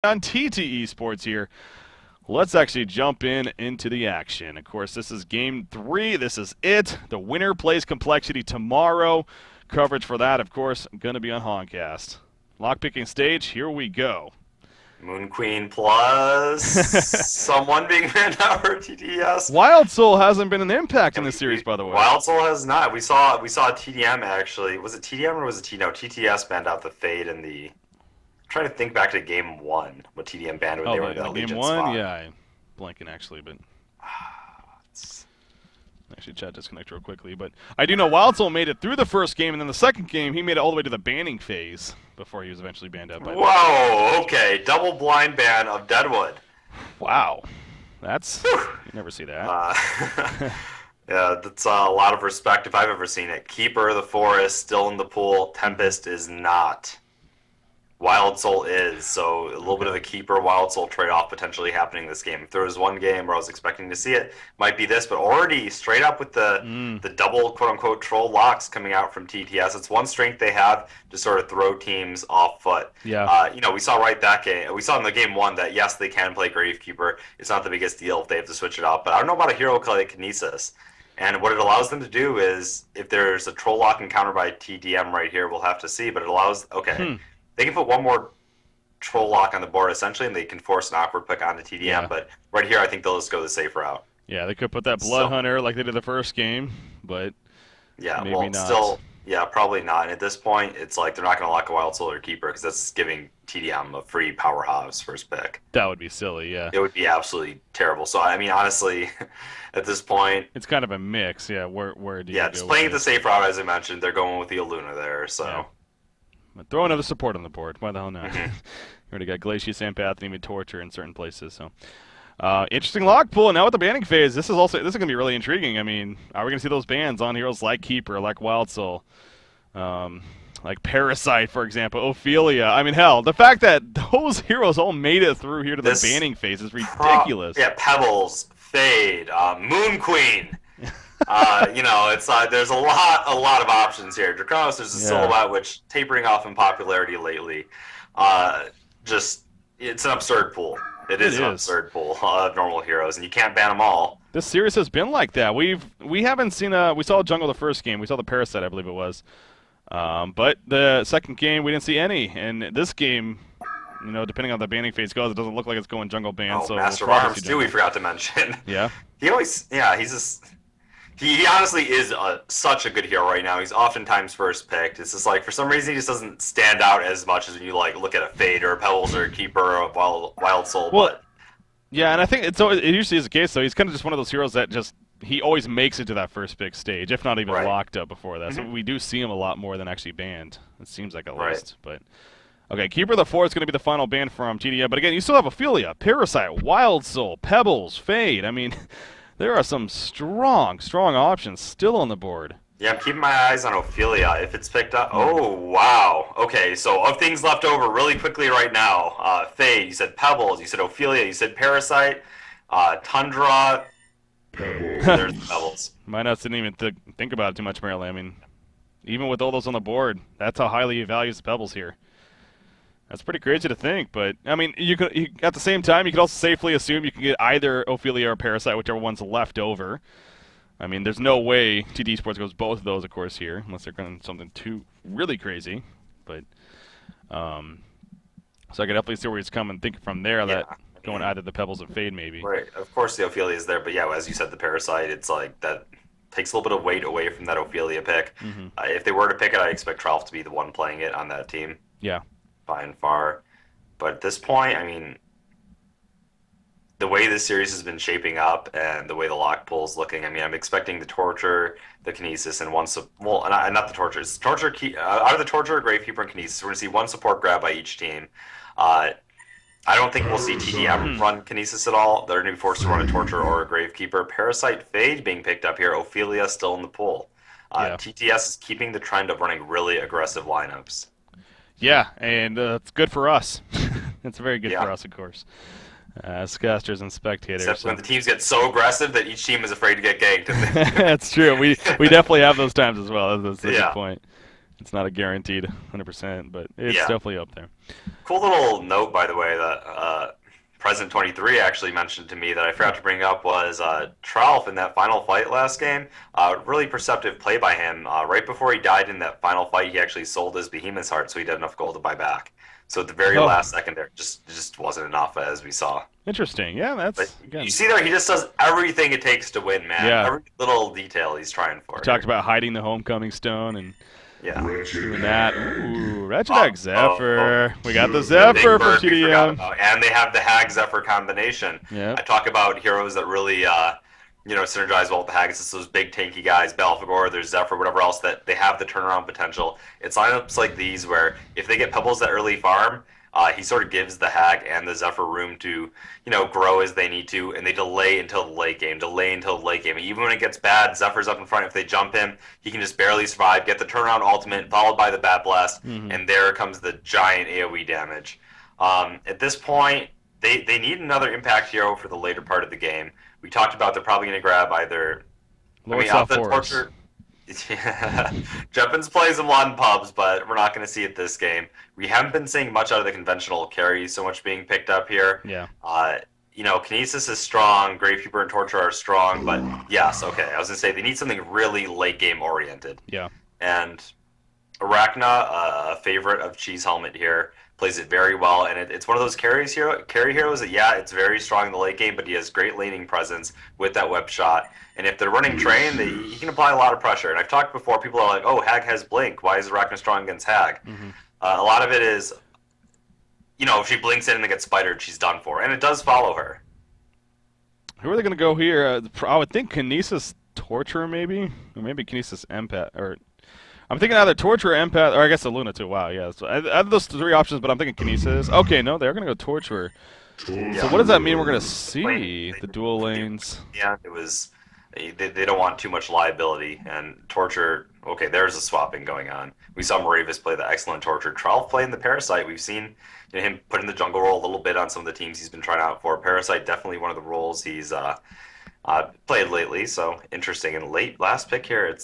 On TTE Sports here. Let's actually jump into the action. Of course, this is Game 3. This is it. The winner plays Complexity tomorrow. Coverage for that, of course, going to be on Honcast. Lockpicking stage, here we go. Moon Queen plus someone being banned out for TDS. Wild Soul hasn't been an impact in this series, by the way. Wild Soul has not. We saw TDM actually. Was it TDM or was it no? TTS banned out the Fade and the. I'm trying to think back to Game 1, what TDM banned when they were in the Legion Game 1, spot. yeah, I'm blanking actually, but actually chat disconnect real quickly. But I do know Wild Soul made it through the first game, and then the second game he made it all the way to the banning phase before he was eventually banned out by. Whoa! Okay, double blind ban of Deadwood. Wow, that's you never see that. Yeah, that's a lot of respect if I've ever seen it. Keeper of the Forest still in the pool. Tempest is not. Wild Soul is, so a little bit of a Keeper Wild Soul trade-off potentially happening this game. If there was one game where I was expecting to see it, might be this, but already straight up with the double quote-unquote troll locks coming out from TTS, it's one strength they have to sort of throw teams off foot. Yeah. We saw that game. We saw in the Game 1 that, yes, they can play Gravekeeper. It's not the biggest deal if they have to switch it up, but I don't know about a hero like Kinesis. And what it allows them to do is, if there's a troll lock encounter by TDM right here, we'll have to see, but it allows, they can put one more troll lock on the board, essentially, and they can force an awkward pick onto TDM. Yeah. But right here, I think they'll just go the safe route. Yeah, they could put that Blood Hunter like they did the first game, but maybe not. Still, yeah, probably not. And at this point, it's like they're not going to lock a Wild Soul or Keeper because that's giving TDM a free powerhouse first pick. That would be silly, yeah. It would be absolutely terrible. So, I mean, honestly, at this point... It's kind of a mix, yeah. Where do you go? Yeah, just playing the safe route, as I mentioned. They're going with the Aluna there, so... Yeah. But throw another support on the board. Why the hell not? You already got Glacius, Sampath, even Torture in certain places. So, interesting lock pool. Now with the banning phase, this is going to be really intriguing. I mean, are we going to see those bans on heroes like Keeper, like Wild Soul, like Parasite, for example, Ophelia? I mean, hell, the fact that those heroes all made it through here to the banning phase is ridiculous. Yeah, Pebbles, Fade, Moon Queen. It's there's a lot of options here. Draconis, there's a silhouette which tapering off in popularity lately. It's an absurd pool. It is an absurd pool of normal heroes, and you can't ban them all. This series has been like that. We haven't seen we saw Jungle the first game. We saw the Parasite, I believe it was. But the second game we didn't see any, and this game, depending on the banning phase goes, it doesn't look like it's going Jungle ban. So Master of Arms too. We forgot to mention. Yeah. He honestly is such a good hero right now. He's oftentimes first picked. It's just like, for some reason, he just doesn't stand out as much as when you look at a Fade or a Pebbles or a Keeper or a Wild Soul. Well, yeah, and I think it usually is the case, though. He's kind of just one of those heroes that he always makes it to that first pick stage, if not even locked up before that. So we do see him a lot more than actually banned. It seems like at least. But okay, Keeper of the Forest is going to be the final ban from TDM. But again, you still have Ophelia, Parasite, Wild Soul, Pebbles, Fade. I mean... There are some strong options still on the board. Yeah, I'm keeping my eyes on Ophelia. If it's picked up... Oh, wow. Okay, so of things left over really quickly right now. Fade, you said Pebbles, you said Ophelia, you said Parasite, Tundra. There's the Pebbles. Minos didn't even think about it too much, apparently. I mean, even with all those on the board, that's how highly he values the Pebbles here. That's pretty crazy to think, but I mean, at the same time, you could also safely assume you can get either Ophelia or Parasite, whichever one's left over. I mean, there's no way TD Sports goes both of those, of course, here, unless they're going something too really crazy. But so I can definitely see where he's coming. Think from there that going either the Pebbles or Fade, maybe. Right. Of course, the Ophelia is there, but yeah, as you said, the Parasite, it's like that takes a little bit of weight away from that Ophelia pick. If they were to pick it, I expect Trolf to be the one playing it on that team. Yeah. By and far. But at this point, I mean, the way this series has been shaping up and the way the lock pool is looking, I mean, I'm expecting the Torture, the Kinesis, and not the Torture. It's Torture, out of the Torture, Gravekeeper, and Kinesis, we're going to see one support grab by each team. I don't think we'll see TDM run Kinesis at all. They're going to be forced to run a Torture or a Gravekeeper. Parasite, Fade being picked up here. Ophelia still in the pool. TTS is keeping the trend of running really aggressive lineups. Yeah, and it's good for us. It's very good for us, of course, as casters and spectators. Except when the teams get so aggressive that each team is afraid to get ganked. That's true. We definitely have those times as well. That's a good point. It's not a guaranteed 100%, but it's Yeah. definitely up there. Cool little note, by the way, that President 23 actually mentioned to me that I forgot to bring up was Tralf in that final fight last game. Really perceptive play by him. Right before he died in that final fight, he actually sold his Behemoth's heart, so he had enough gold to buy back. So at the very Oh, last second there, just wasn't enough, as we saw. interesting. Yeah, But that's again. you see there, he just does everything it takes to win, man. Yeah, Every little detail he's trying for we here. talked about hiding the homecoming stone and Yeah. doing that. Ooh, Oh, Ratchet oh, Zephyr. We got the Big Zephyr from Bird we forgot TDM. about. And they have the Hag Zephyr combination. Yep. I talk about heroes that really, synergize well with the Hags. It's those big tanky guys, Belphegor, there's Zephyr, whatever else, that they have the turnaround potential. It's lineups like these where if they get Pebbles that early farm, he sort of gives the Hag and the Zephyr room to, grow as they need to, and they delay until the late game, Even when it gets bad, Zephyr's up in front. If they jump him, he can just barely survive, get the turnaround ultimate, followed by the Bat Blast, and there comes the giant AoE damage. At this point, they need another impact hero for the later part of the game. We talked about they're probably going to grab either... Lord South the Forest. Torture... Jeffins plays them on pubs, but we're not going to see it this game. We haven't been seeing much out of the conventional carries, so much being picked up here. Yeah. Kinesis is strong, Gravekeeper and Torture are strong, but yes, okay. I was going to say they need something really late game oriented. Yeah. And Arachna, a favorite of Cheese Helmet here, plays it very well, and it's one of those carry heroes that, yeah, it's very strong in the late game, but he has great laning presence with that web shot. And if they're running Train, he can apply a lot of pressure. And I've talked before, people are like, oh, Hag has Blink. Why is Arachna strong against Hag? A lot of it is, if she blinks in and they get spidered, she's done for. And it does follow her. Who are they going to go here? I would think Kinesis Torture, maybe? Or maybe Kinesis Empath. Or I'm thinking either Torture or Empath, or I guess the Luna too. Wow, yeah. So I have those three options, but I'm thinking Kinesis. Okay, no, they're going to go Torture. Yeah. So what does that mean we're going to see? The dual lanes. Yeah, it was... They don't want too much liability, and Torture, okay, there's a swapping going on. We saw Moravis play the excellent Torture. Tralf play in the Parasite. We've seen him put in the jungle role a little bit on some of the teams he's been trying out for. Parasite, definitely one of the roles he's played lately, so interesting. And last pick here,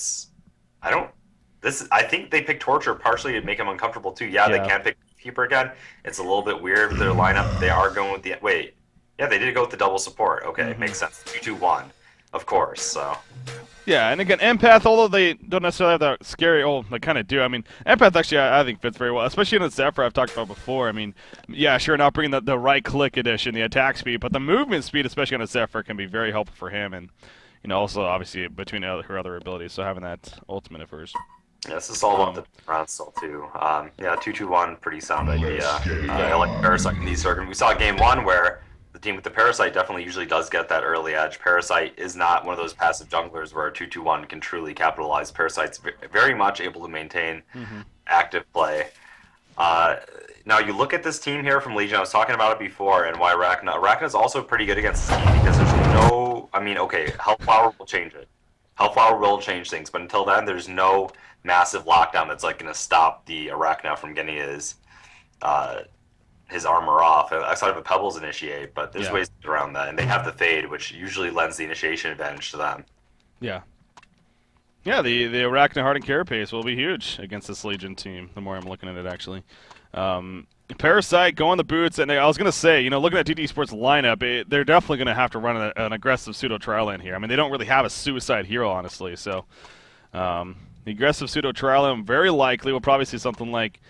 I think they picked Torture partially to make him uncomfortable too. Yeah, they can't pick Keeper again. It's a little bit weird with their lineup. They are going with they did go with the double support. Okay, makes sense. 2-2-1. Of course, so. Yeah, and again, Empath, although they don't necessarily have that scary, they kind of do. I mean, Empath actually, I think, fits very well, especially in the Zephyr I've talked about before. I mean, yeah, sure, not bringing the right-click addition, the attack speed, but the movement speed, especially on a Zephyr, can be very helpful for him, and, also, obviously, between her other abilities, so having that ultimate at first. Yeah, this is all about the round still, too. 2-2-1, pretty sound idea. I like Parasite in these circumstances. We saw game one where the team with the Parasite definitely usually does get that early edge. Parasite is not one of those passive junglers where a 2-2-1 can truly capitalize. Parasite's very much able to maintain active play. Now, you look at this team here from Legion. I was talking about it before, and why Arachna. Arachna is also pretty good against this team because there's no... Hellflower will change it. Hellflower will change things, but until then, there's no massive lockdown that's going to stop the Arachna from getting his armor off, outside of a Pebbles initiate, but there's ways to get around that. And they have the Fade, which usually lends the initiation advantage to them. Yeah. Yeah, the Arachna Heart and Carapace will be huge against this Legion team, the more I'm looking at it, actually. Parasite, go on the boots, and I was going to say, looking at DD Sports' lineup, they're definitely going to have to run an aggressive pseudo-trial in here. I mean, they don't really have a suicide hero, honestly, so... the aggressive pseudo-trial very likely we'll probably see something like...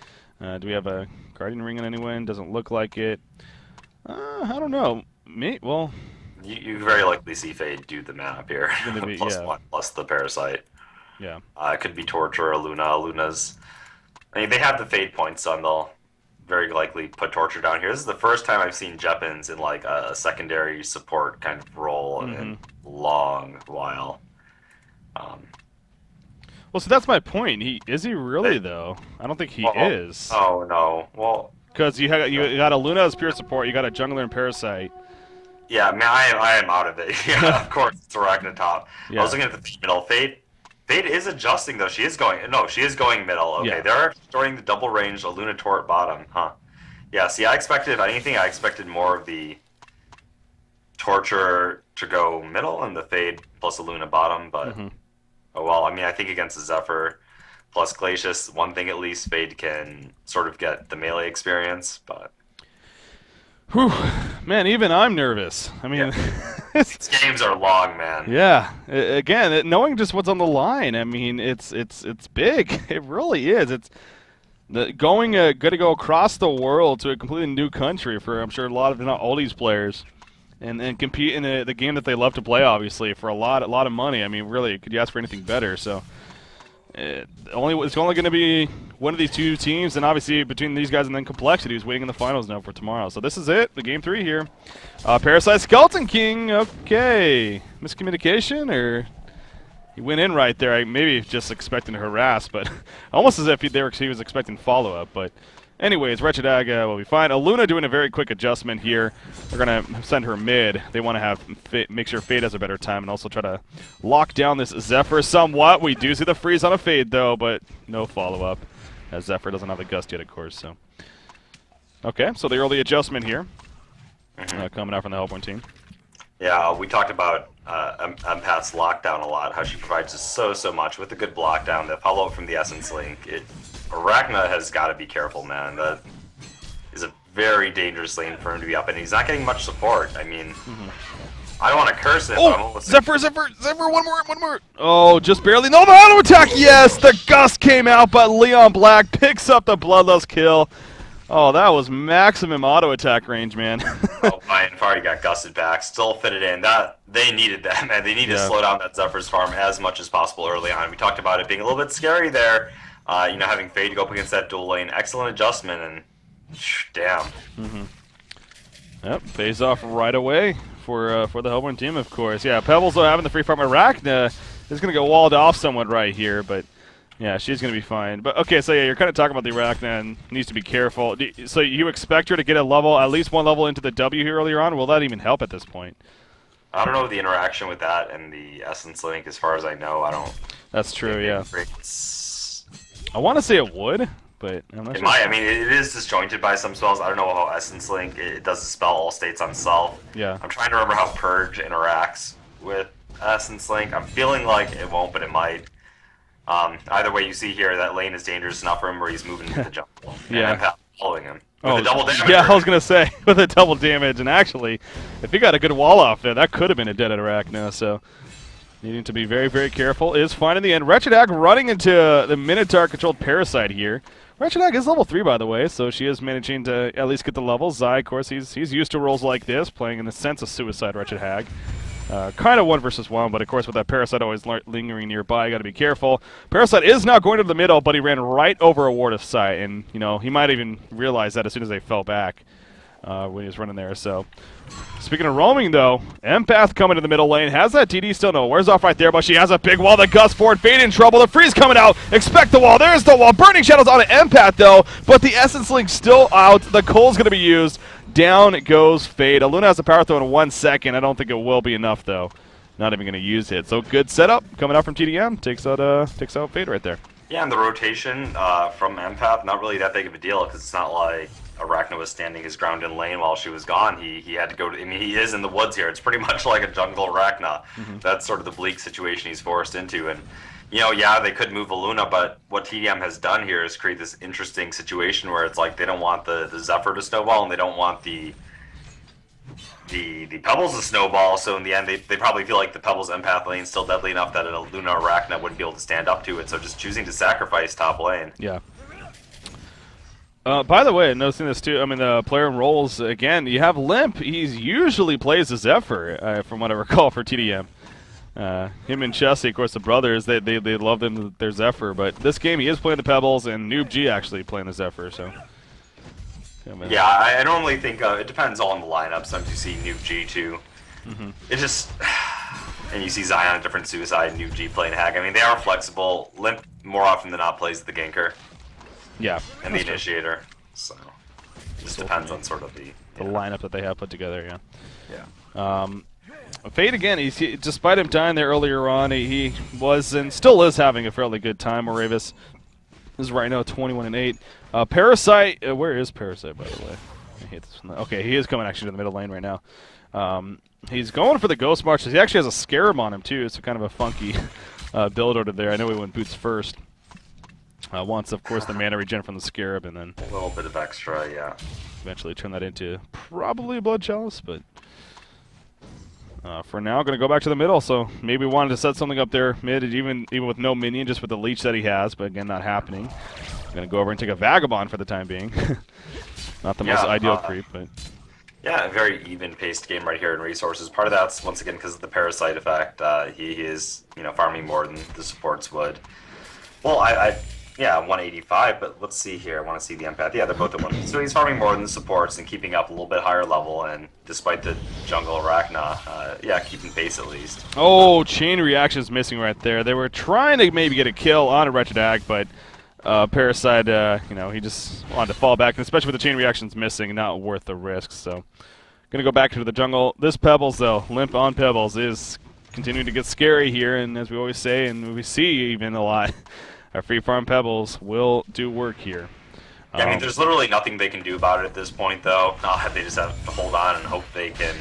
do we have a Guardian Ring in anyone? Doesn't look like it. I don't know. Well... You very likely see Fade do the map here. One, plus the Parasite. Yeah. It could be Torture or Luna. Luna's... they have the Fade points, so they'll very likely put Torture down here. This is the first time I've seen Jeppins in, a secondary support kind of role in a long while. Well, so that's my point. Is he really, though? I don't think he is. Oh, no. Well... Because you got a Luna as pure support, you got a Jungler and Parasite. Yeah, man, I am out of it. Yeah, of course, it's Arachna top. Yeah. I was looking at the middle. Fade is adjusting, though. She is going middle. Okay, Yeah. they're storing the double range, a Luna Tort bottom. Huh. Yeah, see, I expected more of the Torture to go middle and the Fade plus a Luna bottom, but... Oh, well, I think against the Zephyr, plus Glacius. One thing at least, Fade can sort of get the melee experience, but Whew, man, even I'm nervous. I mean, these games are long, man. yeah. Again, knowing just what's on the line. I mean, it's big. It really is. It's going to go across the world to a completely new country for, I'm sure, a lot of, not all these players, and compete in the game that they love to play. Obviously, for a lot of money. I mean, really, could you ask for anything better? So. It's only going to be one of these two teams, and obviously between these guys and then Complexity, who's waiting in the finals now for tomorrow. So this is it, the game 3 here. Parasite Skeleton King, okay. Miscommunication, or he went in right there. Maybe just expecting to harass, but almost as if he was expecting follow-up. But anyways, Wretched Ag will be fine. Aluna doing a very quick adjustment here. They're going to send her mid. They want to have make sure Fade has a better time and also try to lock down this Zephyr somewhat. We do see the freeze on a Fade, though, but no follow-up, as Zephyr doesn't have the Gust yet, of course. So, okay, so the early adjustment here coming out from the Hellborn team. Yeah, we talked about Empath's lockdown a lot, how she provides us so much with a good blockdown. The follow-up from the Essence Link, Arachna has got to be careful, man. That is a very dangerous lane for him to be up, and he's not getting much support. I mean, I don't want to curse it. Oh, Zephyr, one more. Oh, just barely. No, the auto attack. Yes, the Gust came out, but Leon Black picks up the Bloodlust kill. Oh, that was maximum auto attack range, man. Oh, Ryan already got gusted back, still fitted in. They needed that, man. They needed to slow down that Zephyr's farm as much as possible early on. We talked about it being a little bit scary there. Having Fade go up against that dual lane, excellent adjustment, and damn. Yep, pays off right away for the Hellborn team, of course. Yeah, Pebbles, though, having the free farm. Arachna is going to get walled off somewhat right here, but yeah, she's going to be fine. But okay, so yeah, you're kind of talking about the Arachna and needs to be careful. So you expect her to get at least one level into the W here earlier on? Will that even help at this point? I don't know the interaction with that and the Essence Link. As far as I know, I don't. That's true, yeah. I want to say it would, but I'm not sure. I mean, it is disjointed by some spells. I don't know how Essence Link, it does dispel all states on self. Yeah. I'm trying to remember how Purge interacts with Essence Link. I'm feeling like it won't, but it might. Either way, you see here that lane is dangerous enough for him where he's moving to the jungle. Yeah. And Empath following him. With a double damage. Yeah, I was going to say, with a double damage. And actually, if he got a good wall off there, that could have been a dead Arachna, so... Needing to be very, very careful is fine in the end. Wretched Ag running into the Minotaur-controlled Parasite here. Wretched Ag is level 3, by the way, so she is managing to at least get the level. Zai, of course, he's used to roles like this, playing in the sense of Suicide Wretched Hag. Kind of 1 versus 1, but of course with that Parasite always lingering nearby, got to be careful. Parasite is now going to the middle, but he ran right over a Ward of Sight, and he might even realize that as soon as they fell back when he was running there. So, speaking of roaming though, Empath coming to the middle lane, has that TD still? No, wears off right there, but she has a big wall. The Gust forward, Fade in trouble. The freeze coming out. Expect the wall. There's the wall. Burning Shadows on an Empath though, but the Essence Link still out. The Coal's going to be used. Down goes Fade. Aluna has a power throw in 1 second. I don't think it will be enough though. Not even going to use it. So good setup coming out from TDM. Takes out Fade right there. Yeah, and the rotation from Empath, not really that big of a deal because it's not like Arachna was standing his ground in lane while she was gone. He had to go to, I mean, he is in the woods here. It's pretty much like a jungle Arachna. That's sort of the bleak situation he's forced into. And, yeah, they could move Aluna, but what TDM has done here is create this interesting situation where it's like they don't want the Zephyr to snowball and they don't want the Pebbles to snowball, so in the end they probably feel like the Pebbles Empath lane is still deadly enough that a Luna Arachna wouldn't be able to stand up to it, so just choosing to sacrifice top lane. Yeah. By the way, noticing this too, I mean, the player in roles, again, you have Limp. He usually plays the Zephyr, from what I recall, for TDM. Him and Chessie, of course, the brothers, they love their Zephyr, but this game he is playing the Pebbles, and Noob G actually playing the Zephyr, so... Yeah, I normally think it depends on the lineup. Sometimes you see Noob G too. It just... And you see Zion, a different Suicide, Noob G playing Hag. I mean, they are flexible. Limp, more often than not, plays the Ganker. Yeah. And the Initiator. So, it just depends on sort of the lineup that they have put together, yeah. Fade again, despite him dying there earlier on, he was and still is having a fairly good time. Moravis is right now 21-8. Parasite, where is Parasite, by the way? I hate this one. Okay, he is coming actually to the middle lane right now. He's going for the Ghost March. He actually has a Scarab on him too, so kind of a funky build order there. I know he went boots first. Wants, of course, the mana regen from the Scarab, and then A little bit of extra, yeah. eventually turn that into probably a Blood Chalice, but for now, going to go back to the middle, so maybe wanted to set something up there mid, even with no minion, just with the leech that he has, but again, not happening. Going to go over and take a Vagabond for the time being. Not the most ideal creep, but... Yeah, a very even-paced game right here in resources. Part of that's, once again, because of the Parasite effect. He is, farming more than the supports would. Well, yeah, 185, but let's see here. I want to see the empath. Yeah, they're both at 1. So he's farming more than the supports and keeping up a little bit higher level, and despite the jungle Arachna, yeah, keeping pace at least. Oh, chain reaction's missing right there. They were trying to maybe get a kill on a Wretched Hag, but Parasite, he just wanted to fall back, and especially with the chain reactions missing, not worth the risk. So, gonna go back into the jungle. This Pebbles, though, limp on Pebbles, is continuing to get scary here, and as we always say, and we see even a lot, our free farm Pebbles will do work here. Yeah, I mean, there's literally nothing they can do about it at this point, though. They just have to hold on and hope they can,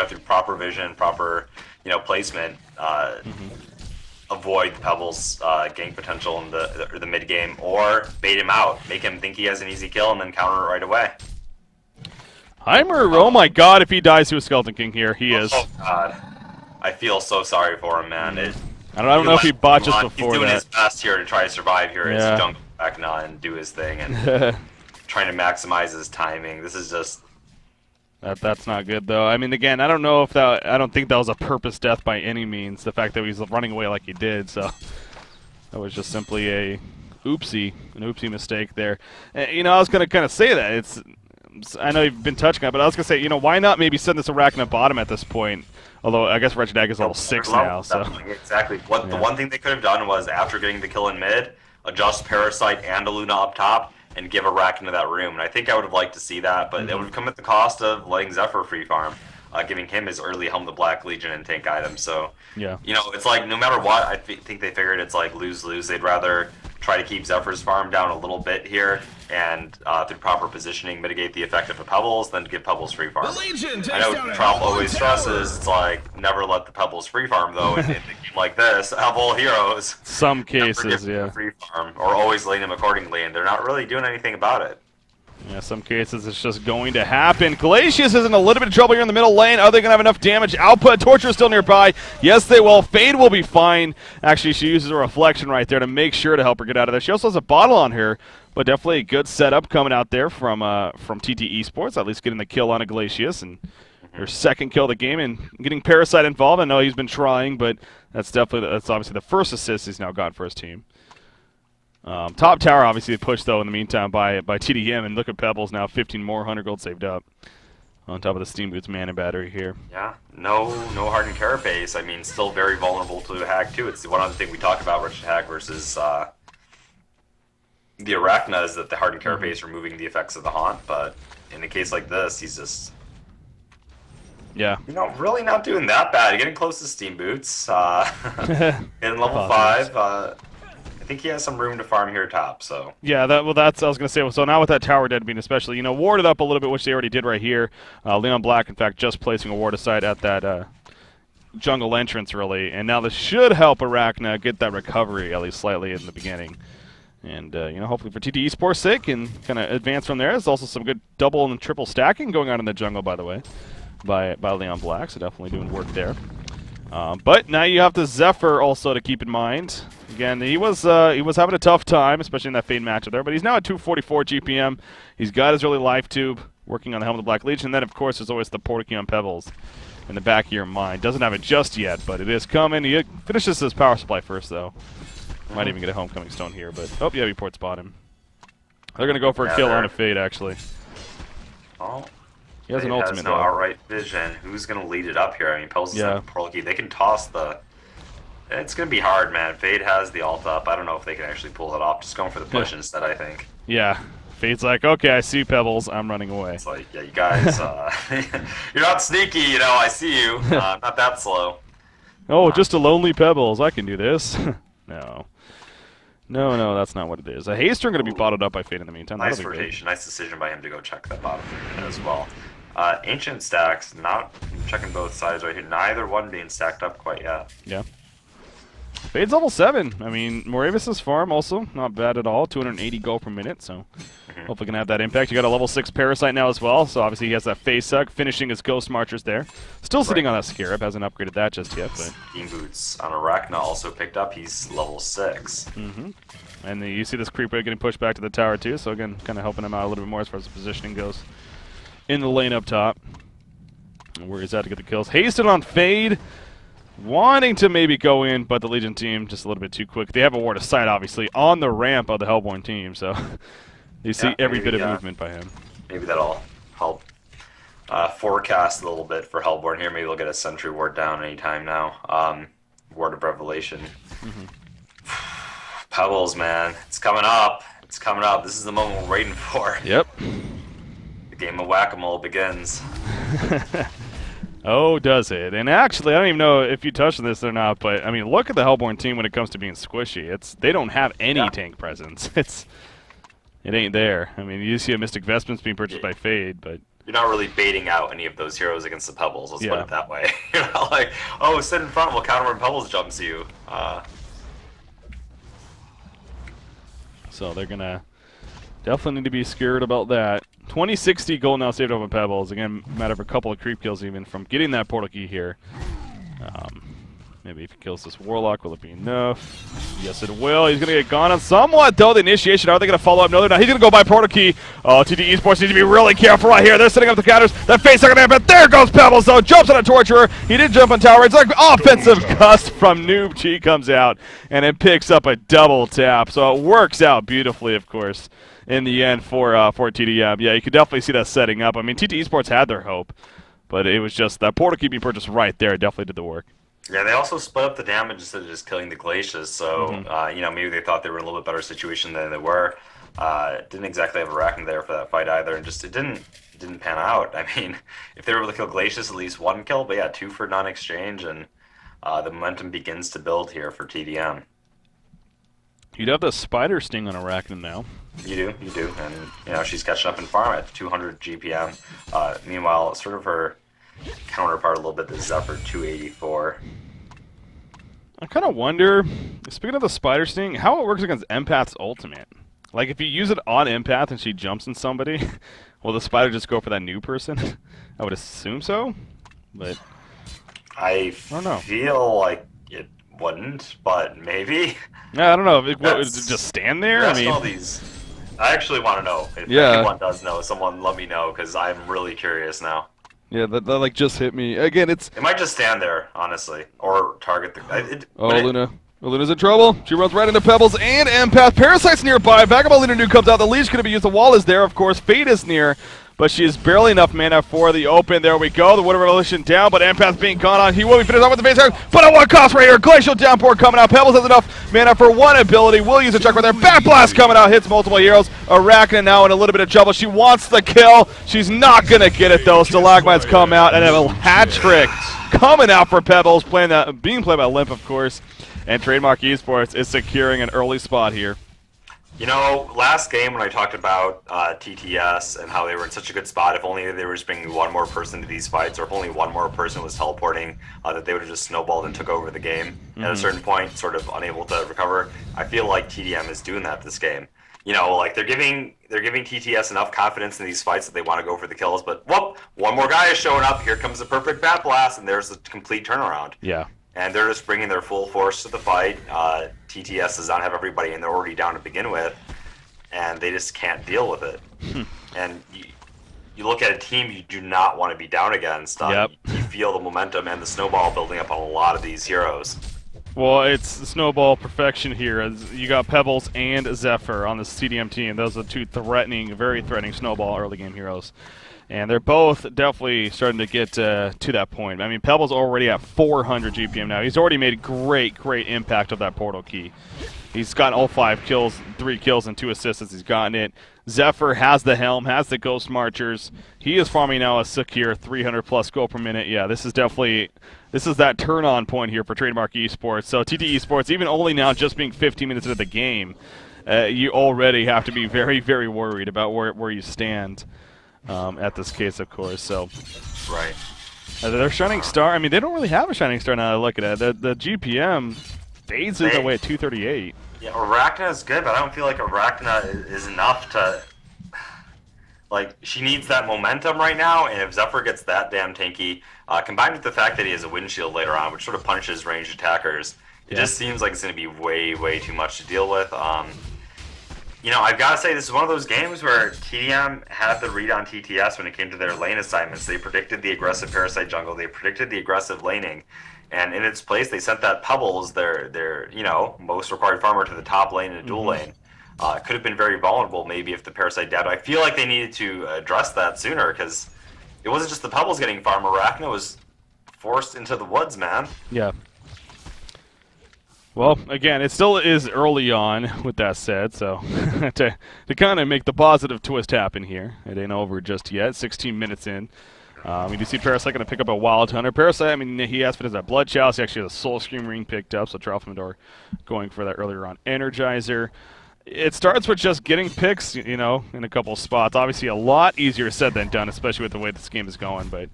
through proper vision, proper, placement, avoid Pebbles' gank potential in the mid game, or bait him out, make him think he has an easy kill, and then counter it right away. Heimer, oh my God! If he dies to a Skeleton King here, he is. Oh God, I feel so sorry for him, man. I don't know if he botched just before He's doing that. his best here to try to survive here as jungle Arachna and do his thing and trying to maximize his timing. This is just. That's not good, though. I mean, again, I don't think that was a purpose death by any means, the fact that he was running away like he did, so that was just simply an oopsie mistake there. I was going to kind of say that. I know you've been touching on it, but I was going to say, why not maybe send this Arachna bottom at this point? Although, I guess Wretched Hag is level 6 now, so. Exactly. The one thing they could have done was, after getting the kill in mid, adjust Parasite and Luna up top, and give Arachna that room. And I think I would have liked to see that, but it would have come at the cost of letting Zephyr free farm, giving him his early Helm the Black Legion and tank items. So, it's like, no matter what, I think they figured it's like lose-lose. They'd rather try to keep Zephyr's farm down a little bit here, and through proper positioning, mitigate the effect of the Pebbles, than give Pebbles free farm. I know Trump always stresses, it's like, never let the Pebbles free farm, though, in a game like this. Have all heroes. Some cases, free farm, or always lane them accordingly, and they're not really doing anything about it. Yeah, some cases it's just going to happen. Glacius is in a little bit of trouble here in the middle lane. Are they going to have enough damage output? Torture is still nearby. Yes, they will. Fade will be fine. Actually, she uses a reflection right there to make sure to help her get out of there. She also has a bottle on her, but definitely a good setup coming out there from TT Esports, at least getting the kill on a Glacius, and her second kill of the game, and getting Parasite involved. I know he's been trying, but that's obviously the first assist he's now got for his team. Top tower obviously pushed though in the meantime by TDM, and look at Pebbles now, 15 more 100 gold saved up on top of the Steam Boots mana battery here. Yeah, no hardened carapace. I mean, still very vulnerable to Hag too. It's one other thing we talk about Wretched Hag versus the Arachna is that the hardened carapace removing the effects of the haunt, but in a case like this, he's just really not doing that bad. Getting close to Steam Boots, in level 5. I think he has some room to farm here top, so. Yeah, that's I was going to say. So now with that tower dead being especially, warded up a little bit, which they already did right here. Leon Black, in fact, just placing a ward aside at that jungle entrance, really. And now this should help Arachna get that recovery, at least slightly in the beginning. And, hopefully for TT Esports' sake, and kind of advance from there. There's also some good double and triple stacking going on in the jungle, by the way, by Leon Black, so definitely doing work there. But now you have the Zephyr also to keep in mind. Again, he was having a tough time, especially in that Fade matchup there, but he's now at 244 GPM. He's got his early life tube, working on the Helm of the Black Legion, and then, of course, there's always the Portkey on Pebbles in the back of your mind. Doesn't have it just yet, but it is coming. He finishes his power supply first, though. Might even get a Homecoming Stone here, but, he port spot him. They're going to go for a kill on a Fade, actually. Oh. He has an ultimate, has no outright vision. Who's going to lead it up here? I mean, Pebbles is a Portkey. They can toss the... It's going to be hard, man. Fade has the ult up. I don't know if they can actually pull it off. Just going for the push instead, I think. Yeah. Fade's like, okay, I see Pebbles. I'm running away. It's like, yeah, you guys, you're not sneaky, I see you. Not that slow. Oh, just a lonely Pebbles. I can do this. No. No, that's not what it is. A Haster going to be bottled up by Fade in the meantime. Nice rotation. Nice decision by him to go check that bottom as well. Ancient stacks, not checking both sides right here. Neither one being stacked up quite yet. Yeah. Fade's level 7. I mean, Moravis' farm also not bad at all. 280 gold per minute, so hopefully can have that impact. You got a level 6 Parasite now as well, so obviously he has that Phase Suck, finishing his Ghost Marchers there. Still sitting on that Scarab, hasn't upgraded that just yet. But Skiing Boots on Arachna also picked up. He's level 6. And you see this creep wave getting pushed back to the tower too, so again, kind of helping him out a little bit more as far as the positioning goes in the lane up top. Where he's at to get the kills. Hasted on Fade. Wanting to maybe go in, but the Legion team just a little bit too quick. They have a ward of sight, obviously, on the ramp of the Hellborn team, so you see every bit of movement by him. Maybe that'll help forecast a little bit for Hellborn here. Maybe they'll get a Sentry ward down anytime now. Ward of Revelation. Pebbles, man. It's coming up. It's coming up. This is the moment we're waiting for. Yep. The game of whack-a-mole begins. Oh, does it? And actually, I don't even know if you touched on this or not, but I mean, look at the Hellborn team when it comes to being squishy. They don't have any tank presence. It ain't there. I mean, you see a Mystic Vestments being purchased by Fade, but you're not really baiting out any of those heroes against the Pebbles. Let's put it that way. You're not like, oh, sit in front, we'll counter when Pebbles jumps you. So they're gonna definitely need to be scared about that. 2060 gold now saved over Pebbles. Again, matter of a couple of creep kills even from getting that portal key here. Maybe if he kills this Warlock, will it be enough? Yes, it will. He's going to get gone on somewhat, though. The initiation, are they going to follow up? No, they're not. He's going to go by portal key. Oh, TT Esports needs to be really careful right here. They're setting up the counters. That face second but there goes Pebbles, though. Jumps on a Torturer. He did jump on tower. It's like offensive gust from Noob. Chi comes out, and it picks up a double tap. So it works out beautifully, of course, in the end for TDM. Yeah, you could definitely see that setting up. I mean, TT Esports had their hope, but it was just that portal key being purchased right there definitely did the work. Yeah, they also split up the damage instead of just killing the Glaciers, so you know, maybe they thought they were in a little bit better situation than they were. Didn't exactly have Arachne there for that fight either, and just it didn't pan out. I mean, if they were able to kill Glaciers, at least one kill, but yeah, 2 for non-exchange, and the momentum begins to build here for TDM. You'd have the Spider Sting on Arachne now. You do, and you know she's catching up in farm at 200 GPM. Meanwhile, sort of her counterpart a little bit, the Zephyr 284. I kind of wonder, speaking of the Spider Sting, how it works against Empath's ultimate. Like, if you use it on Empath and she jumps in somebody, will the Spider just go for that new person? I would assume so, but I don't know. Feel like it wouldn't, but maybe. Yeah, I don't know. Would it just stand there? I mean, all these. I actually want to know. If anyone does know, someone let me know, because I'm really curious now. Yeah, that like just hit me. Again, it might just stand there, honestly, or target the. Luna. Luna's in trouble. She runs right into Pebbles and Empath. Parasite's nearby. Vagabond Luna Nuke comes out. The leash going to be used. The wall is there, of course. Fate is near, but she is barely enough mana for the open. There we go. The Wood of Revelation down, but Empath being gone on. He will be finished off with the face card, but at what cost right here? Glacial Downpour coming out. Pebbles has enough mana for one ability. Will use a chuck right there. Bat Blast coming out. Hits multiple heroes. Arachne now in a little bit of trouble. She wants the kill. She's not going to get it, though. Stalagmites come out and have a hat trick coming out for Pebbles, being played by Limp, of course. And Trademark Esports is securing an early spot here. You know, last game when I talked about TTS and how they were in such a good spot, if only they were just bringing one more person to these fights, or if only one more person was teleporting, that they would have just snowballed and took over the game. At a certain point, sort of unable to recover. I feel like TDM is doing that this game. You know, like they're giving TTS enough confidence in these fights that they want to go for the kills, but whoop, one more guy is showing up. Here comes the perfect Bat Blast, and there's the complete turnaround. Yeah. And they're just bringing their full force to the fight. TTS does not have everybody, and they're already down to begin with, and they just can't deal with it. And you look at a team you do not want to be down against. You feel the momentum and the snowball building up on a lot of these heroes. Well, it's the snowball perfection here. As you got Pebbles and Zephyr on the CDM team. Those are two very threatening snowball early game heroes. And they're both definitely starting to get to that point. I mean, Pebbles already at 400 GPM now. He's already made great impact of that portal key. He's gotten all 5 kills, 3 kills, and 2 assists as he's gotten it. Zephyr has the Helm, has the Ghost Marchers. He is farming now a secure 300-plus gold per minute. Yeah, this is that turn-on point here for Trademark Esports. So TT Esports, even only now just being 15 minutes into the game, you already have to be very, very worried about where you stand. At this case, of course. So, right. Their Shining Star, I mean, they don't really have a Shining Star now that I look at it. The GPM, Fades is away at 238. Yeah, Arachna is good, but I don't feel like Arachna is enough to. Like, she needs that momentum right now, and if Zephyr gets that damn tanky, combined with the fact that he has a windshield later on, which sort of punishes ranged attackers, it just seems like it's going to be way, way too much to deal with. I've got to say, this is one of those games where TDM had the read on TTS when it came to their lane assignments. They predicted the aggressive Parasite jungle. They predicted the aggressive laning. And in its place, they sent that Pebbles, their most required farmer, to the top lane in a dual lane. It could have been very vulnerable, maybe, if the Parasite died. I feel like they needed to address that sooner, because it wasn't just the Pebbles getting farmed. Arachna was forced into the woods, man. Yeah. Well, again, it still is early on, with that said, so to kind of make the positive twist happen here. It ain't over just yet, 16 minutes in. We do see Parasite going to pick up a Wild Hunter. Parasite, I mean, he asked for that Blood Chalice. He actually has a Soul Scream Ring picked up, so Tralfamador going for that earlier on Energizer. It starts with just getting picks, in a couple spots. Obviously, a lot easier said than done, especially with the way this game is going, but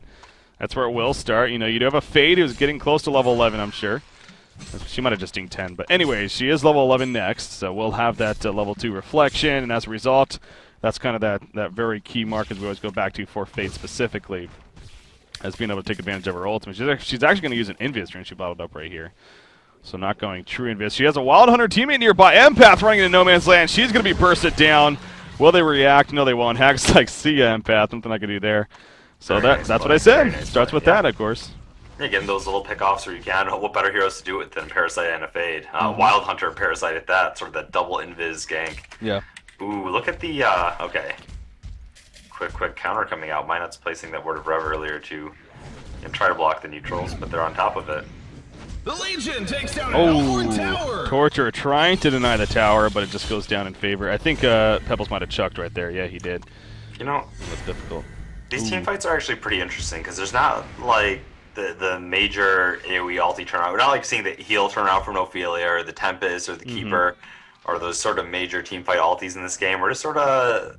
that's where it will start. You do have a Fade who's getting close to level 11, I'm sure. She might have just dinged 10, but anyways, she is level 11 next, so we'll have that level 2 Reflection, and as a result, that's kind of that very key mark as we always go back to for Fade specifically, as being able to take advantage of her ultimate. She's actually going to use an Invis during she bottled up right here. So not going true Invis. She has a Wild Hunter teammate nearby. Empath running into No Man's Land. She's going to be bursted down. Will they react? No, they won't. Hack's like, see ya, Empath. Nothing I can do there. So that's what I said. Starts with that, of course. Yeah, getting those little pickoffs where you can. What better heroes to do it than Parasite and a Fade? Wild Hunter and Parasite at that. Sort of that double Invis gank. Yeah. Ooh, look at the, okay. Quick counter coming out. Minot's placing that Word of Rev earlier to try to block the neutrals, but they're on top of it. The Legion takes down an Hellborn tower. Torture trying to deny the tower, but it just goes down in favor. I think Pebbles might have chucked right there. Yeah, he did. That's difficult. These team fights are actually pretty interesting because there's not like the major AoE ulti turnaround. We're not like seeing the heal turnaround from Ophelia or the Tempest or the Keeper or those sort of major team fight ultis in this game. We're just sort of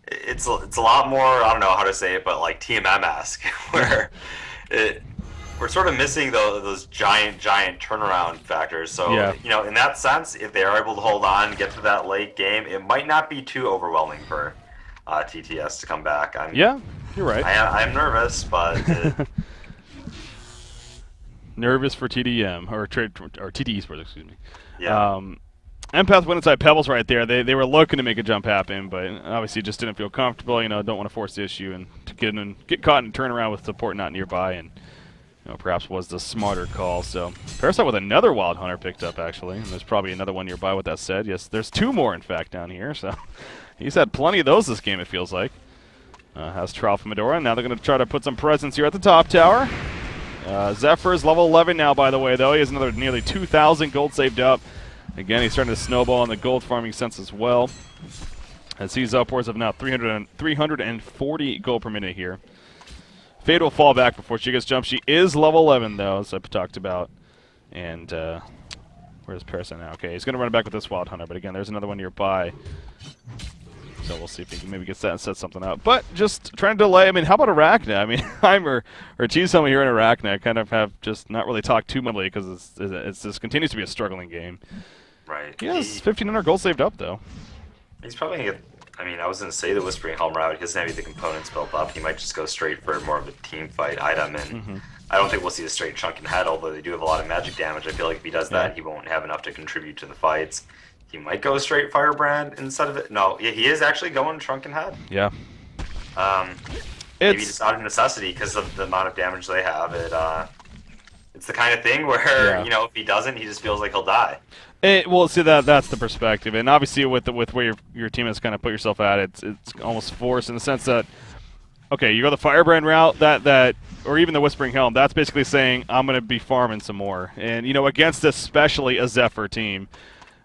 it's a lot more, I don't know how to say it, but like TMM-esque, where we're sort of missing those giant turnaround factors. So, in that sense, if they are able to hold on and get to that late game, it might not be too overwhelming for TTS to come back. Yeah, you're right. I'm nervous, but... nervous for TDM, or TD Esports, excuse me. Yeah. Empath went inside Pebbles right there. They were looking to make a jump happen, but obviously just didn't feel comfortable. Don't want to force the issue and to get caught and turn around with support not nearby, and perhaps was the smarter call. So Parasite with another Wild Hunter picked up actually, and there's probably another one nearby. With that said, yes, there's 2 more in fact down here. So he's had plenty of those this game. It feels like. Has Tralfamadora. Now they're going to try to put some presence here at the top tower. Zephyr is level 11 now, by the way, though. He has another nearly 2,000 gold saved up. Again, he's starting to snowball in the gold farming sense as well, as he's upwards of now 340 gold per minute here. Fade will fall back before she gets jumped. She is level 11, though, as I've talked about. And where's Parasite now? Okay, he's going to run it back with this Wild Hunter, but again, there's another one nearby. So we'll see if he can maybe get that and set something up. But just trying to delay. I mean, how about Arachna? I mean, I'm or tease someone here in Arachna. I kind of have just not really talked too much because it's this continues to be a struggling game. Right. He has 1,500 gold saved up, though. He's probably going to get... I mean, I was going to say the Whispering Helm route. He doesn't have any of the components built up. He might just go straight for more of a team fight item. And I don't think we'll see a straight Shrunken Head, although they do have a lot of magic damage. I feel like if he does that, he won't have enough to contribute to the fights. He might go straight Firebrand instead of it. No, he is actually going Shrunken Head. Yeah. Maybe just out of necessity because of the amount of damage they have. It's the kind of thing where, if he doesn't, he just feels like he'll die. Well, see, that's the perspective, and obviously with where your team has kind of put yourself at, it's almost forced in the sense that, okay, you go the Firebrand route, that or even the Whispering Helm, that's basically saying I'm going to be farming some more, and against especially a Zephyr team,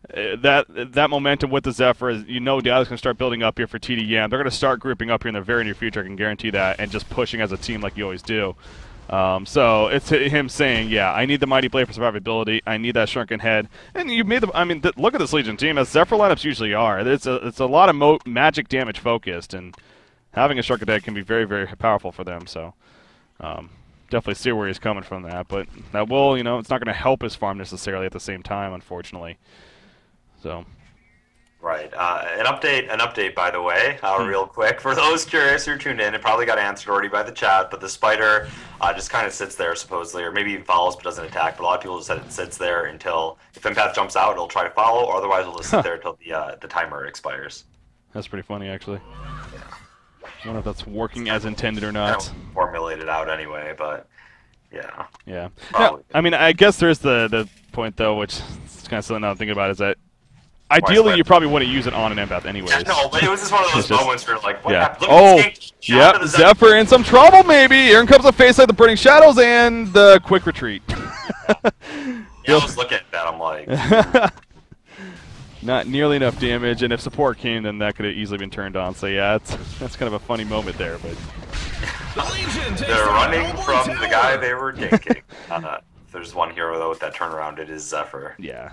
that momentum with the Zephyr is doubt is going to start building up here for TDM. They're going to start grouping up here in the very near future, I can guarantee that, and just pushing as a team like you always do. So it's him saying, yeah, I need the Mighty Blade for survivability. I need that Shrunken Head. And you made look at this Legion team, as Zephyr lineups usually are. It's a lot of magic damage focused, and having a Shrunken Head can be very, very powerful for them. So, definitely see where he's coming from that, but that will, you know, it's not going to help his farm necessarily at the same time, unfortunately. So. Right. An update, by the way, real quick. For those curious who are tuned in, it probably got answered already by the chat, but the spider just kind of sits there, supposedly, or maybe even follows but doesn't attack. But a lot of people just said it sits there until, if Empath jumps out, it'll try to follow, or otherwise it'll just sit there until the timer expires. That's pretty funny, actually. Yeah. I don't know if that's working as intended or not. Formulated out anyway, but yeah. Yeah. Now, I mean, I guess there's the point, though, which is kind of something I'm thinking about, is that ideally, you probably wouldn't use it on an Empath anyways. Yeah, no, but it was just one of those moments where like, what happened? Yep, Zephyr in some trouble maybe. Here comes a face like the Burning Shadows and the quick retreat. Yeah, I was looking at that, I'm like... Not nearly enough damage, and if support came, then that could have easily been turned on. So yeah, that's kind of a funny moment there. But they're running from the guy they were ganking. There's one hero, though, with that turnaround, it is Zephyr. Yeah.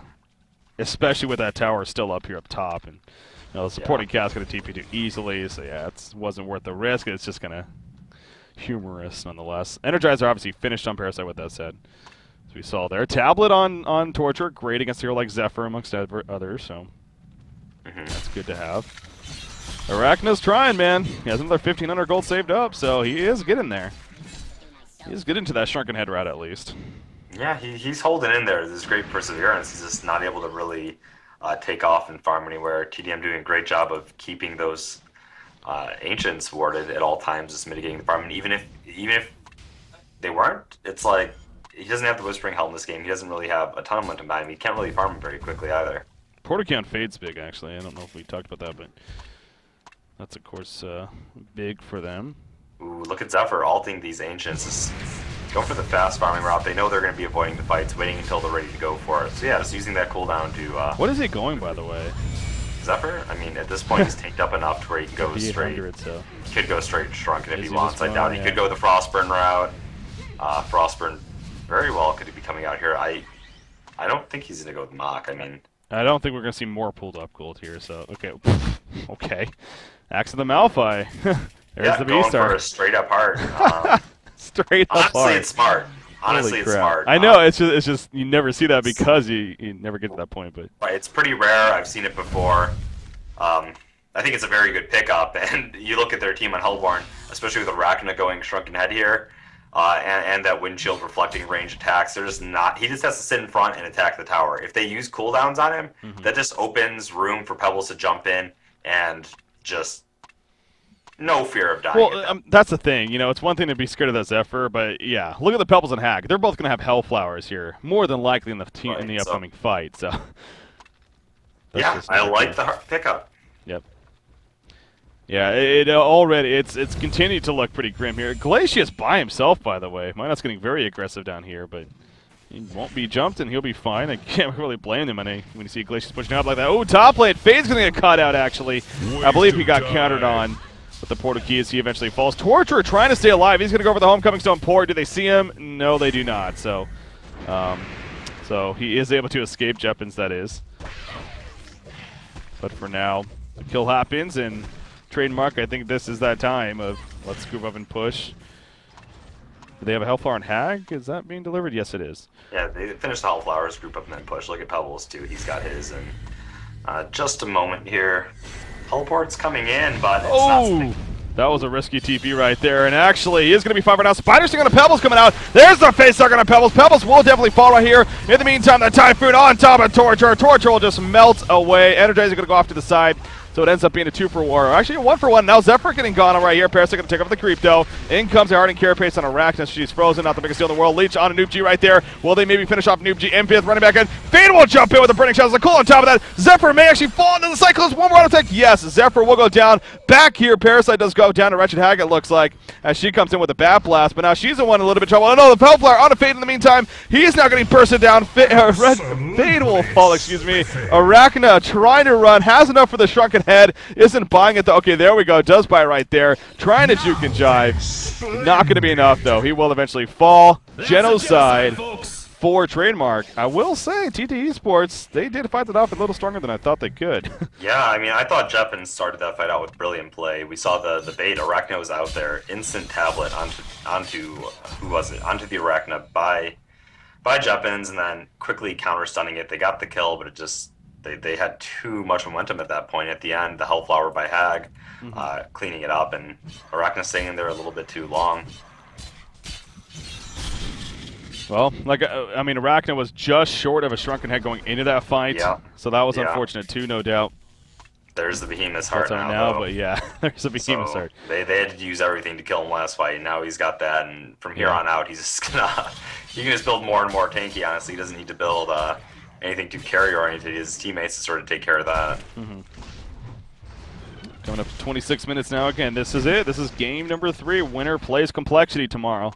Especially with that tower still up here up top, and you know, the supporting cast going to TP too easily, so yeah, it wasn't worth the risk. It's just kind of humorous nonetheless. Energizer obviously finished on Parasite with that said, as we saw there. Tablet on Torture, great against a hero like Zephyr amongst others, so that's good to have. Arachna's trying, man. He has another 1,500 gold saved up, so he is getting there. He is getting to that Shrunken Head route at least. Yeah, he's holding in there. There's great perseverance. He's just not able to really take off and farm anywhere. TDM doing a great job of keeping those Ancients warded at all times, just mitigating the farm. And even if they weren't, it's like he doesn't have the Whispering Helm in this game. He doesn't really have a ton of momentum behind him. He can't really farm him very quickly either. Portal count fades big, actually. I don't know if we talked about that, but that's, of course, big for them. Ooh, look at Zephyr ulting these Ancients. Just go for the fast farming route. They know they're going to be avoiding the fights, waiting until they're ready to go for it. So yeah, just using that cooldown to... what is he going, by the way? Zephyr? I mean, at this point, he's tanked up enough to where he can go straight. So. He could go straight Shrunken if he wants. I doubt he could go the Frostburn route. Frostburn very well could be coming out here. I don't think he's going to go with Mach. I mean... I don't think we're going to see more pulled up gold here, so... Okay. Okay. Axe of the Malphite. There's the Beastar. Going for a straight up heart. Straight up honestly, it's smart. Honestly, it's smart. I know, it's just you never see that because you never get to that point. But it's pretty rare. I've seen it before. I think it's a very good pickup. And you look at their team on Hellborn, especially with Arachna going Shrunken Head here, and that windshield reflecting range attacks. They're just not. He just has to sit in front and attack the tower. If they use cooldowns on him, that just opens room for Pebbles to jump in and just. No fear of dying. Well, that's the thing. You know, it's one thing to be scared of that Zephyr, but yeah, look at the Pebbles and Hag. They're both going to have Hellflowers here, more than likely in the upcoming fight. So. Yeah, I like the pickup. Yep. Yeah, it's continued to look pretty grim here. Glacius by himself, by the way. Minot's getting very aggressive down here, but he won't be jumped and he'll be fine. I can't really blame him when you see Glacius pushing out like that. Oh, top lane. Fade's going to get caught out, actually. I believe he got countered on. With the Portuguese, he eventually falls. Torture trying to stay alive. He's going to go for the Homecoming Stone Port. Do they see him? No, they do not. So he is able to escape, Jeppins, that is. But for now, the kill happens, and Trademark, I think this is that time of let's group up and push. Do they have a Hellflower and Hag? Is that being delivered? Yes, it is. Yeah, they finished the Hellflowers, group up and then push. Look at Pebbles, too. He's got his. And just a moment here. Teleport's coming in, but it's not. That was a risky TP right there, and actually he is going to be fine for now. Spider Sting on the Pebbles coming out. There's the face sucker on Pebbles. Pebbles will definitely fall right here. In the meantime, the Typhoon on top of Torture. Torture will just melt away. Energizer going to go off to the side. So it ends up being a 2-for-1, actually a 1-for-1. Now Zephyr getting gone right here. Parasite going to take off the creep, though. In comes a Hardened Carapace on Arachna. She's frozen, not the biggest deal in the world. Leech on a Noob G right there. Will they maybe finish off Noob G? Empith running back in. Fade will jump in with the Burning Shadows. The cool on top of that. Zephyr may actually fall into the Cyclones. One more auto attack. Yes, Zephyr will go down. Back here, Parasite does go down to Wretched Hag, it looks like, as she comes in with a Bat Blast. But now she's the one in a little bit of trouble. Oh no, the Hellflower on a Fade in the meantime. He's now getting bursted down. Fade will fall, excuse me. Arachna trying to run. Has enough for the Shrunken Head. Isn't buying it though. Okay, there we go. Does buy right there. Trying to juke and jive. Not going to be enough though. He will eventually fall. Genocide. for Trademark. I will say, TT Esports, they did fight it off a little stronger than I thought they could. Yeah, I mean, I thought Jeppin started that fight out with brilliant play. We saw the bait. Arachna was out there, instant tablet onto who was it? Onto the Arachna by Jeppins, and then quickly counter stunning it. They got the kill, but it just they had too much momentum at that point. At the end, the Hellflower by Hag, cleaning it up, and Arachna staying in there a little bit too long. Well, I mean, Arachna was just short of a Shrunken Head going into that fight, so that was unfortunate too, no doubt. There's the Behemoth's heart now, but yeah, there's the Behemoth's heart. They had to use everything to kill him last fight, and now he's got that, and from here on out, he's just gonna he can just build more and more tanky. Honestly, he doesn't need to build anything too carry oriented. His teammates to sort of take care of that. Coming up to 26 minutes now. Again, this is it. This is game number 3. Winner plays Complexity tomorrow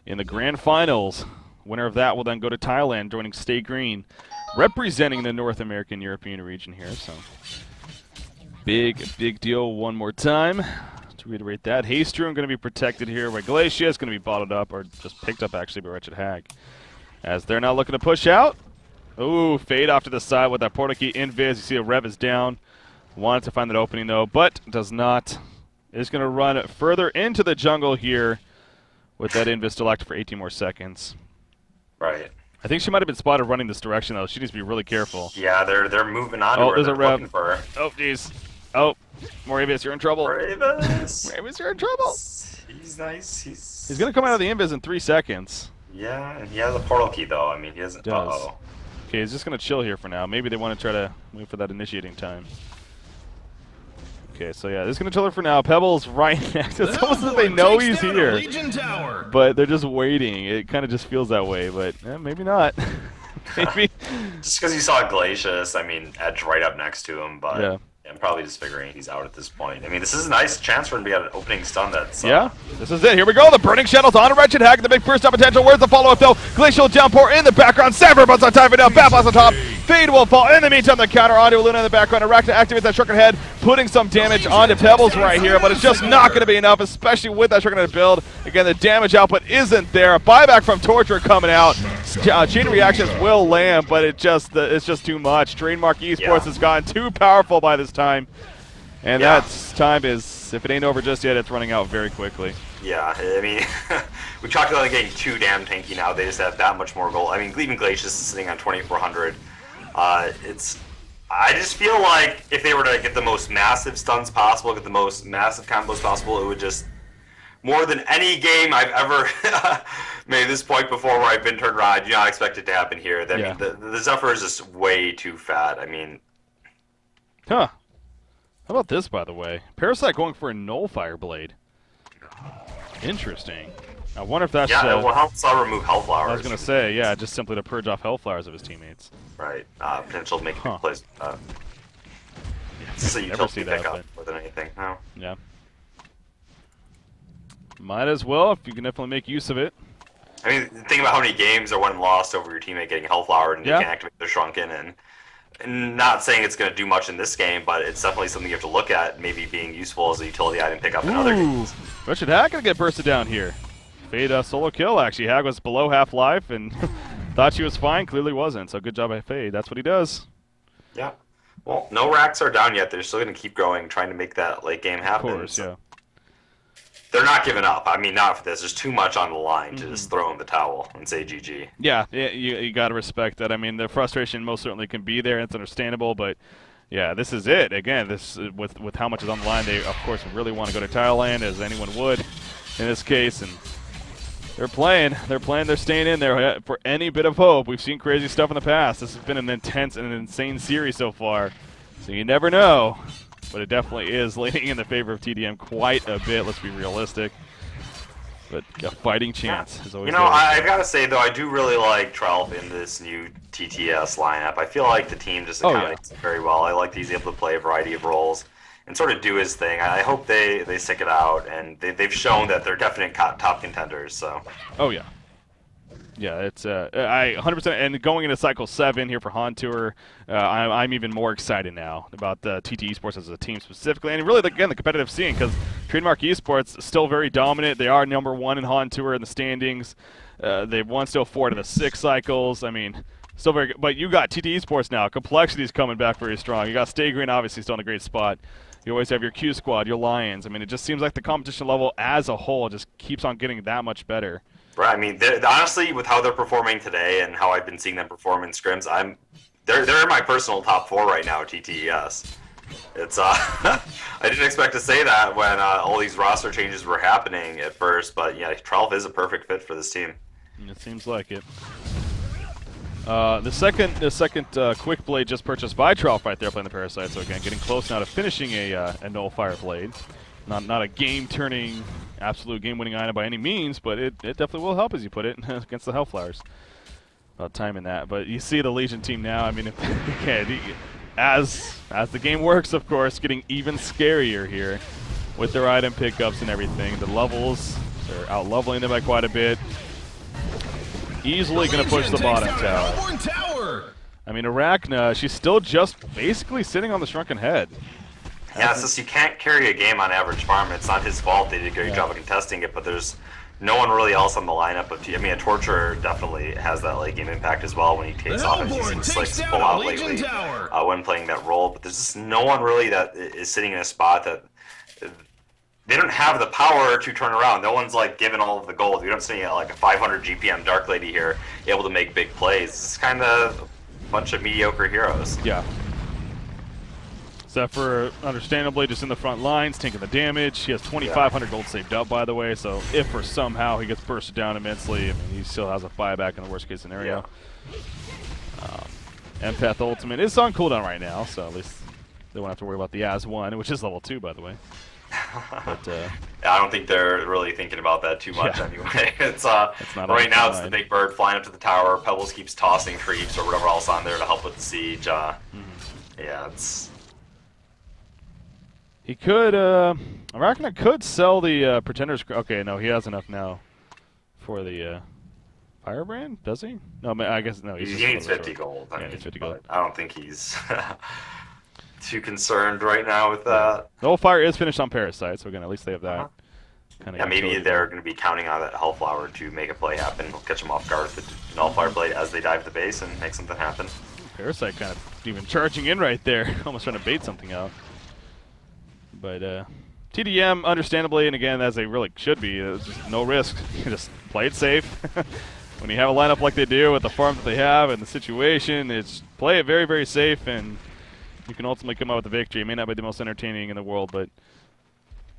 in the grand finals. Winner of that will then go to Thailand, joining Stay Green, representing the North American European region here. So big deal one more time. To reiterate that, Haystrom going to be protected here by Glacius, going to be bottled up, or just picked up actually by Wretched Hag. As they're now looking to push out. Ooh, fade off to the side with that portal key invis. You see a Rev is down. Wanted to find that opening though, but does not. Is going to run further into the jungle here with that invis still active for 18 more seconds. Right. I think she might have been spotted running this direction though. She needs to be really careful. Yeah, they're moving on to her. There's a Rev. Looking for her. Oh, jeez. Oh, Moravius, you're in trouble. Moravius, you're in trouble. He's nice. He's going to come out of the invis in 3 seconds. Yeah, and he has a portal key though. I mean, he doesn't. Uh-oh. Okay, he's just going to chill here for now. Maybe they want to try to wait for that initiating time. Okay, so yeah, this is going to chill her for now. Pebbles right next. It's almost as if they know he's here. But they're just waiting. It kind of just feels that way, but maybe not. Maybe. Just because you saw Glacius, I mean, Edge right up next to him, but yeah. I'm probably just figuring he's out at this point. I mean, this is a nice chance for him to get an opening stun that's... yeah, this is it. Here we go. The Burning Shadows on a Wretched Hag. The big burst up potential. Where's the follow-up, though? Glacial Downpour in the background. Severbus on time for now. Bat Blast on top. Fade will fall. In the meantime, the counter onto Luna in the background. Arachna activates that Shrunken Head, putting some damage onto Pebbles right here, but it's just not going to be enough, especially with that Shrunken Head build. Again, the damage output isn't there. A buyback from Torture coming out. Chain reactions will land, but it's just too much. Trademark Esports has gotten too powerful by this time. And that time is, if it ain't over just yet, it's running out very quickly. Yeah, I mean, we talked about it getting too damn tanky now. They just have that much more gold. I mean, even Glacius is sitting on 2,400. I just feel like if they were to get the most massive stuns possible, get the most massive combos possible, it would just, more than any game I've ever made this point before where I've been turned around, I do not expect it to happen here. I mean, the Zephyr is just way too fat. I mean... Huh. How about this, by the way? Parasite going for a Null Fire Blade. Interesting. I wonder if that's... Yeah, it will help remove Hellflowers. I was going to say, yeah, just simply to purge off Hellflowers of his teammates. Right. Potential to make big plays. It's a utility pickup more than anything. No. Yeah. Might as well, if you can definitely make use of it. I mean, think about how many games are won and lost over your teammate getting Hellflower and you can activate the Shrunken, and not saying it's going to do much in this game, but it's definitely something you have to look at, maybe being useful as a utility item pickup in other games. Wretched Hag going to get bursted down here. Fade solo kill, actually. Hag was below half life and thought she was fine. Clearly wasn't, so good job by Fade. That's what he does. Yeah. Well, no racks are down yet. They're still going to keep going, trying to make that late game happen. Of course, yeah. They're not giving up. I mean, not for this. There's too much on the line to just throw in the towel and say GG. Yeah, you got to respect that. I mean, the frustration most certainly can be there. It's understandable, but yeah, this is it. Again, this with how much is on the line, they of course really want to go to Thailand, as anyone would in this case, and they're playing. They're staying in there for any bit of hope. We've seen crazy stuff in the past. This has been an intense and an insane series so far, so you never know. But it definitely is leaning in the favor of TDM quite a bit. Let's be realistic. But a fighting chance is always there. I've got to say, though, I do really like Trelf in this new TTS lineup. I feel like the team just accommodates him very well. I like that he's able to play a variety of roles and sort of do his thing. I hope they stick it out, and they've shown that they're definite top contenders. So. Oh, yeah. Yeah, it's I 100%. And going into Cycle 7 here for Han Tour, I'm even more excited now about the TT Esports as a team specifically, and really again the competitive scene, because Trademark Esports is still very dominant. They are #1 in Han Tour in the standings. They've won still 4 out of the 6 cycles. I mean, still very good. But you got TT Esports now. Complexity's coming back very strong. You got Stay Green obviously still in a great spot. You always have your Q Squad, your Lions. I mean, it just seems like the competition level as a whole just keeps on getting that much better. Right. I mean, honestly, with how they're performing today and how I've been seeing them perform in scrims, they're in my personal top 4 right now. TTES. It's I didn't expect to say that when all these roster changes were happening at first, but yeah, Trelf is a perfect fit for this team. It seems like it. The second Quick Blade just purchased by Trelf right there playing the Parasite. So again, getting close now to finishing a Nullfire Blade. Not a game-turning, absolute game-winning item by any means, but it definitely will help, as you put it, against the Hellflowers. About time in that. But you see the Legion team now. I mean, as the game works, of course, getting even scarier here with their item pickups and everything. The levels, they're out-leveling them by quite a bit. Easily going to push the bottom tower. I mean, Arachna, she's still just basically sitting on the Shrunken Head. Yeah, it's just you can't carry a game on average farm. It's not his fault. They did a great job of contesting it, but there's no one really else on the lineup. I mean, a Torturer definitely has that late game impact as well when he takes off and he's like full out lately when playing that role. But there's just no one really that is sitting in a spot that they don't have the power to turn around. No one's like given all of the gold. We don't see like a 500 GPM Dark Lady here able to make big plays. It's kind of a bunch of mediocre heroes. Yeah. Zephyr, understandably, just in the front lines, taking the damage. He has 2,500 gold saved up, by the way, so if or somehow he gets bursted down immensely, I mean, he still has a buyback in the worst-case scenario. Empath Ultimate is on cooldown right now, so at least they won't have to worry about the As-1, which is level 2, by the way. But, I don't think they're really thinking about that too much anyway. It's right now it's the big bird flying up to the tower. Pebbles keeps tossing creeps or whatever else on there to help with the siege. Yeah, it's... He could, Arachna could sell the Pretender's... Okay, no, he has enough now for the Firebrand, does he? No, I guess, no. He needs 50 gold. I mean, 50 gold. I don't think he's too concerned right now with that. The whole fire is finished on Parasite, so again, at least they have that. Yeah, maybe they're going to be counting on that Hellflower to make a play happen. We'll catch them off guard with the Nullfire Blade as they dive the base and make something happen. Parasite kind of even charging in right there, almost trying to bait something out. But TDM, understandably, and again, as they really should be, just no risk. Just play it safe. When you have a lineup like they do with the farm that they have and the situation, it's play it very, very safe, and you can ultimately come out with a victory. It may not be the most entertaining in the world, but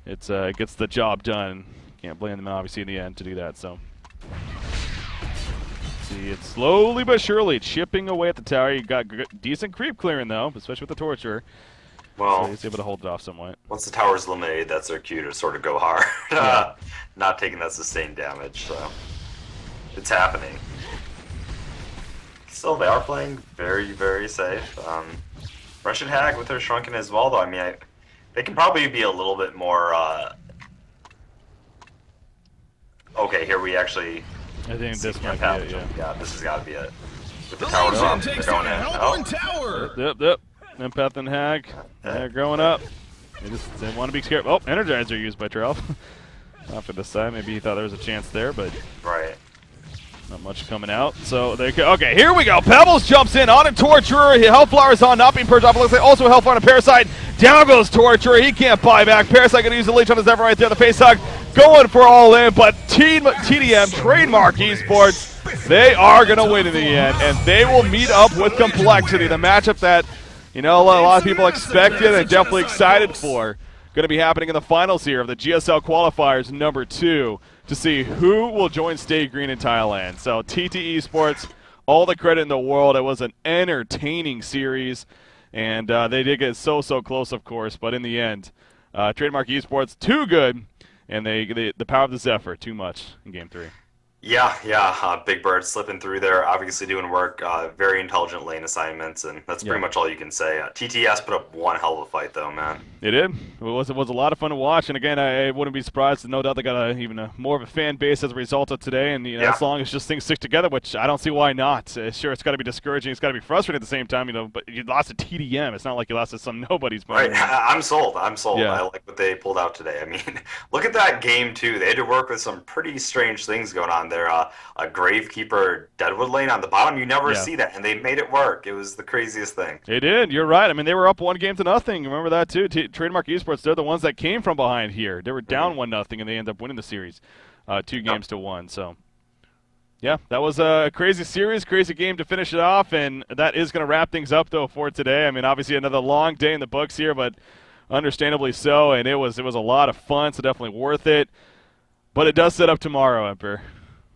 it's it gets the job done. Can't blame them, obviously, in the end to do that. So, see, it's slowly but surely chipping away at the tower. You got decent creep clearing, though, especially with the Torture. Well, so he's able to hold it off somewhat. Once the tower's eliminated, that's their cue to sort of go hard. Not taking that sustained damage, so it's happening. Still, they are playing very, very safe. Russian Hag with her Shrunken as well, though. I mean, they can probably be a little bit more... Okay, here we actually... I think this might be it, yeah. Yeah, this has got to be it. With the tower up, they're going in. Tower. Yep. Empath and Hag, they're growing up. They want to be scared. Oh, Energizer used by Trelf. After this side, maybe he thought there was a chance there, but not much coming out. So they okay, here we go. Pebbles jumps in on a Torturer. Hellflower's on, not being purged off. It looks like also Hellflower on a Parasite. Down goes Torturer. He can't buy back. Parasite going to use the leech on his Zephyr right there. The face hug going for all in, but TDM, Trademark Esports, they are going to win in the end, and they will meet up with Complexity, the matchup that, you know, a lot of people expected and definitely excited for. Going to be happening in the finals here of the GSL Qualifiers #2 to see who will join Stay Green in Thailand. So TT Esports, all the credit in the world. It was an entertaining series, and they did get so close, of course. But in the end, Trademark Esports, too good, and the power of the Zephyr, too much in Game 3. Yeah. Big Bird slipping through there, obviously doing work, very intelligent lane assignments, and that's Yeah. pretty much all you can say. TTS put up one hell of a fight, though, man. It did. It was a lot of fun to watch, and again, I wouldn't be surprised. No doubt they got more of a fan base as a result of today, and Yeah. as long as just things stick together, which I don't see why not. Sure, it's got to be discouraging, it's got to be frustrating at the same time, but you lost to TDM. It's not like you lost to some nobody's. Right, I'm sold. I'm sold. Yeah. I like what they pulled out today. I mean, look at that game too. They had to work with some pretty strange things going on there. A Gravekeeper Deadwood lane on the bottom. You never Yeah. see that, and they made it work. It was the craziest thing. They did. You're right. I mean, they were up 1-0. Remember that too. Trademark Esports. They're the ones that came from behind here. They were down 1-0, and they end up winning the series, 2-1. So, yeah, that was a crazy series, crazy game to finish it off, and that is going to wrap things up though for today. I mean, obviously another long day in the books here, but understandably so. And it was a lot of fun, so definitely worth it. But it does set up tomorrow, Emperor.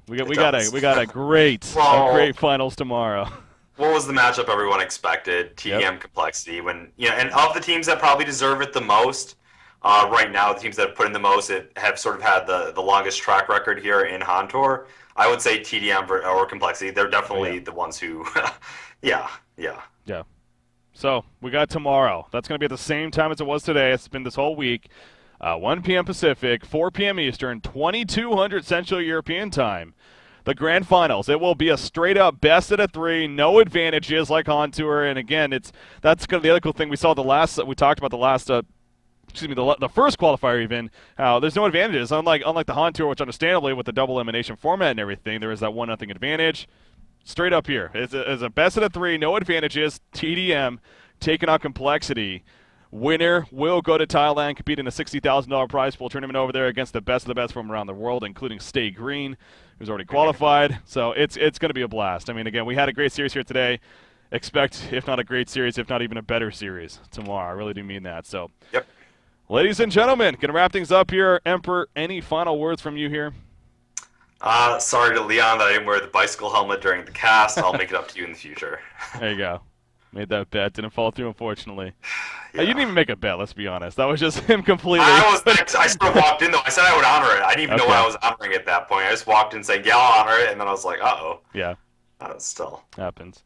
We got a great finals tomorrow. What was the matchup everyone expected? TDM Complexity. And of the teams that probably deserve it the most, right now, the teams that have put in the most have sort of had the longest track record here in Hontor. I would say TDM or Complexity. They're definitely the ones who, yeah. Yeah. So we got tomorrow. That's going to be at the same time as it was today. It's been this whole week. 1 p.m. Pacific, 4 p.m. Eastern, 2200 Central European Time. The grand finals. It will be a straight-up best of 3, no advantages like On Tour. And again, that's kind of the other cool thing we talked about the first qualifier even. How there's no advantages, unlike the Han Tour, which understandably with the double elimination format and everything, there is that 1-0 advantage. Straight up here, it's a best of 3, no advantages. TDM taking on Complexity. Winner will go to Thailand, compete in a $60,000 prize pool tournament over there against the best of the best from around the world, including Stay Green, who's already qualified. So it's going to be a blast. I mean, again, we had a great series here today. Expect, if not a great series, if not even a better series tomorrow. I really do mean that. So, Yep. Ladies and gentlemen, going to wrap things up here. Emperor, any final words from you here? Sorry to Leon that I didn't wear the bicycle helmet during the cast. I'll make it up to you in the future. There you go. Made that bet. Didn't fall through, unfortunately. Yeah. You didn't even make a bet, let's be honest. That was just him completely. I sort of walked in, though. I said I would honor it. I didn't even know Okay. what I was honoring at that point. I just walked in saying, yeah, I'll honor it, and then I was like, uh-oh. Yeah, Still. happens.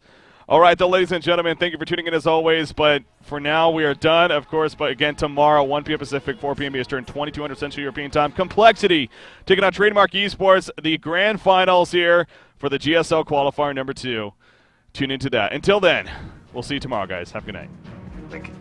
All right, though, ladies and gentlemen, thank you for tuning in as always. But for now, we are done, of course. But again, tomorrow, 1 p.m. Pacific, 4 p.m. Eastern, 2200 Central European Time. Complexity taking on Trademark Esports, the grand finals here for the GSL qualifier number 2. Tune into that. Until then, we'll see you tomorrow, guys. Have a good night. Thank you.